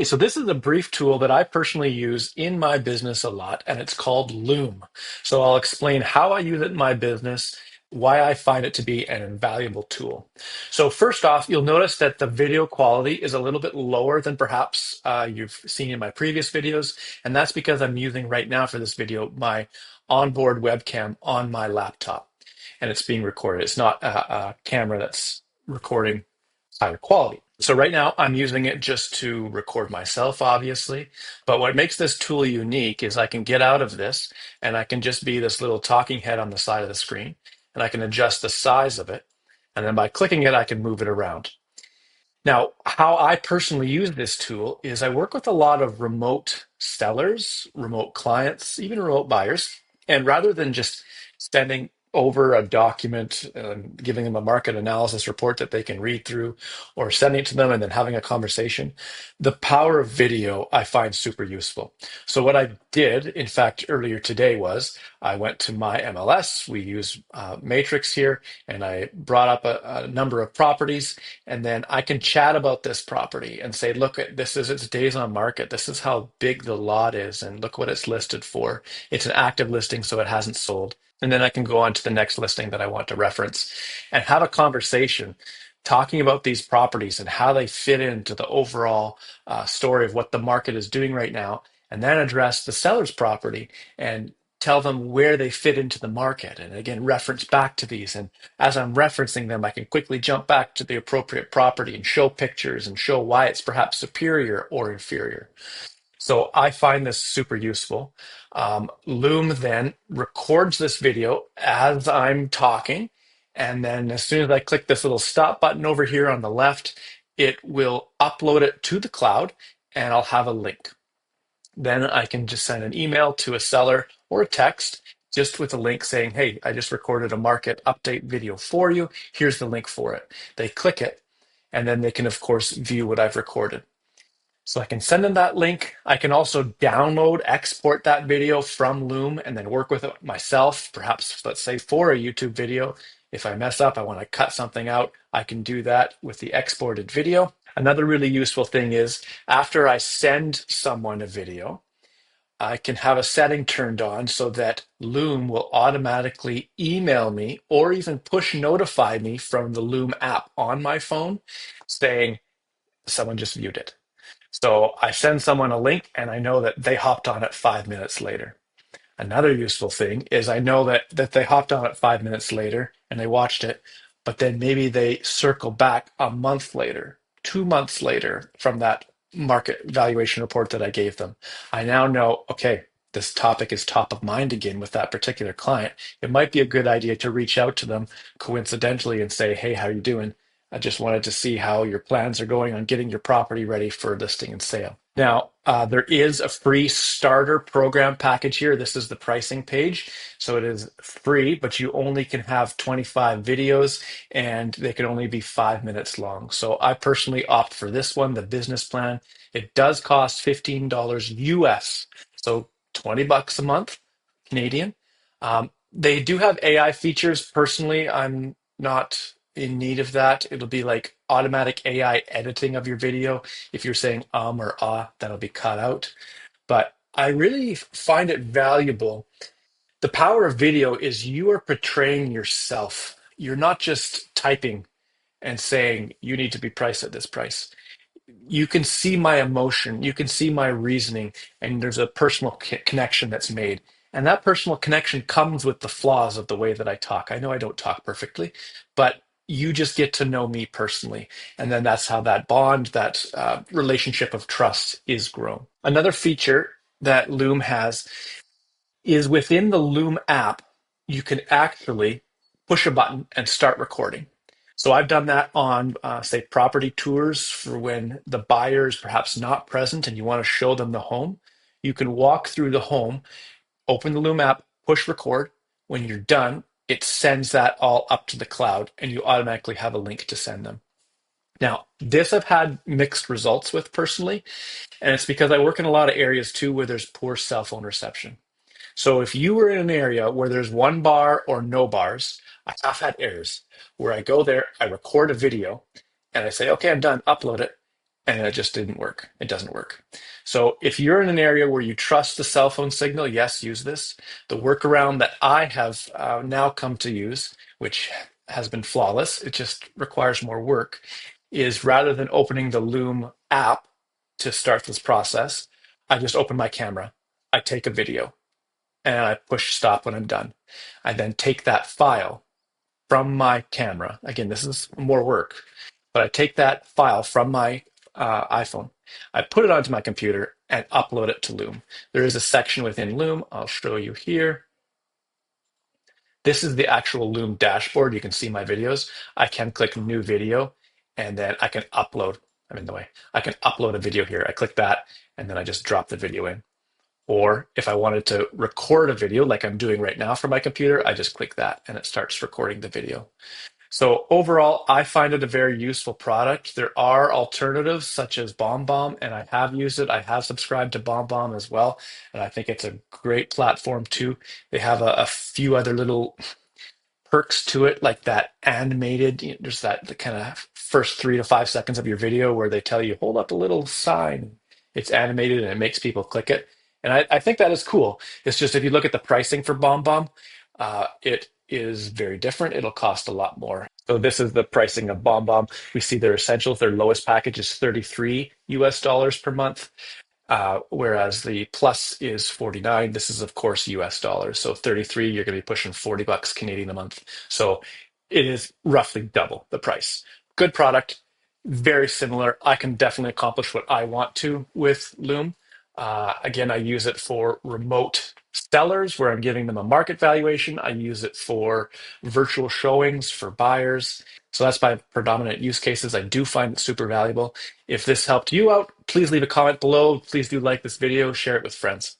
Okay, so this is a brief tool that I personally use in my business a lot, and it's called Loom. So I'll explain how I use it in my business, why I find it to be an invaluable tool. So first off, you'll notice that the video quality is a little bit lower than perhaps you've seen in my previous videos, and that's because I'm using right now for this video my onboard webcam on my laptop, and it's being recorded. It's not a camera that's recording higher quality. So right now I'm using it just to record myself, obviously. But what makes this tool unique is I can get out of this and I can just be this little talking head on the side of the screen and I can adjust the size of it. And then by clicking it, I can move it around. Now, how I personally use this tool is I work with a lot of remote sellers, remote clients, even remote buyers. And rather than just sending over a document and giving them a market analysis report that they can read through or sending it to them and then having a conversation, the power of video I find super useful. So what I did, in fact, earlier today was I went to my MLS. We use Matrix here, and I brought up a number of properties, and then I can chat about this property and say, look, this is its days on market. This is how big the lot is. And look what it's listed for. It's an active listing, so it hasn't sold. And then I can go on to the next listing that I want to reference and have a conversation talking about these properties and how they fit into the overall story of what the market is doing right now. And then address the seller's property and tell them where they fit into the market. And again, reference back to these. And as I'm referencing them, I can quickly jump back to the appropriate property and show pictures and show why it's perhaps superior or inferior. So I find this super useful. Loom then records this video as I'm talking. And then as soon as I click this little stop button over here on the left, it will upload it to the cloud and I'll have a link. Then I can just send an email to a seller or a text just with a link saying, hey, I just recorded a market update video for you. Here's the link for it. They click it, and then they can, of course, view what I've recorded. So I can send them that link. I can also download, export that video from Loom and then work with it myself, perhaps, let's say, for a YouTube video. If I mess up, I want to cut something out, I can do that with the exported video. Another really useful thing is after I send someone a video, I can have a setting turned on so that Loom will automatically email me or even push notify me from the Loom app on my phone saying someone just viewed it. So I send someone a link and I know that they hopped on it 5 minutes later. Another useful thing is I know that they hopped on it 5 minutes later and they watched it, but then maybe they circle back a month later, 2 months later from that market valuation report that I gave them. I now know, okay, this topic is top of mind again with that particular client. It might be a good idea to reach out to them coincidentally and say, hey, how you doing? I just wanted to see how your plans are going on getting your property ready for listing and sale. Now, there is a free starter program package here. This is the pricing page. So it is free, but you only can have 25 videos and they can only be 5 minutes long. So I personally opt for this one, the business plan. It does cost $15 US. So 20 bucks a month, Canadian. They do have AI features. Personally, I'm not in need of that. It'll be like automatic AI editing of your video. If you're saying or ah, that'll be cut out. But I really find it valuable. The power of video is you are portraying yourself. You're not just typing and saying you need to be priced at this price. You can see my emotion, you can see my reasoning, and there's a personal connection that's made. And that personal connection comes with the flaws of the way that I talk. I know I don't talk perfectly, but you just get to know me personally. And then that's how that bond, that relationship of trust is grown. Another feature that Loom has is within the Loom app, you can actually push a button and start recording. So I've done that on, say, property tours for when the buyer is perhaps not present and you want to show them the home. You can walk through the home, open the Loom app, push record. When you're done, it sends that all up to the cloud and you automatically have a link to send them. Now, this I've had mixed results with personally, and it's because I work in a lot of areas too where there's poor cell phone reception. So if you were in an area where there's one bar or no bars, I have had errors where I go there, I record a video, and I say, okay, I'm done, upload it. and it just didn't work. It doesn't work. So if you're in an area where you trust the cell phone signal, yes, use this. The workaround that I have now come to use, which has been flawless, it just requires more work, is rather than opening the Loom app to start this process, I just open my camera, I take a video, and I push stop when I'm done. I then take that file from my camera. Again, this is more work, but I take that file from my iPhone, I put it onto my computer and upload it to Loom. There is a section within Loom. I'll show you here. This is the actual Loom dashboard. You can see my videos. I can click new video and then I can upload. I'm in the way. I can upload a video here. I click that and then I just drop the video in. Or if I wanted to record a video like I'm doing right now from my computer, I just click that and it starts recording the video. So overall, I find it a very useful product. There are alternatives such as BombBomb, and I have used it. I have subscribed to BombBomb as well, and I think it's a great platform too. They have a few other little perks to it, like that animated, there's that the kind of first 3 to 5 seconds of your video where they tell you, hold up a little sign. It's animated and it makes people click it. And I think that is cool. It's just if you look at the pricing for BombBomb, it is very different. It'll cost a lot more. So this is the pricing of BombBomb. We see their essentials. Their lowest package is 33 US dollars per month. Whereas the plus is 49. This is, of course, US dollars. So 33, you're going to be pushing 40 bucks Canadian a month. So it is roughly double the price. Good product, very similar. I can definitely accomplish what I want to with Loom. Again, I use it for remote sellers where I'm giving them a market valuation. I use it for virtual showings for buyers. So that's my predominant use cases. I do find it super valuable. If this helped you out, please leave a comment below. Please do like this video, share it with friends.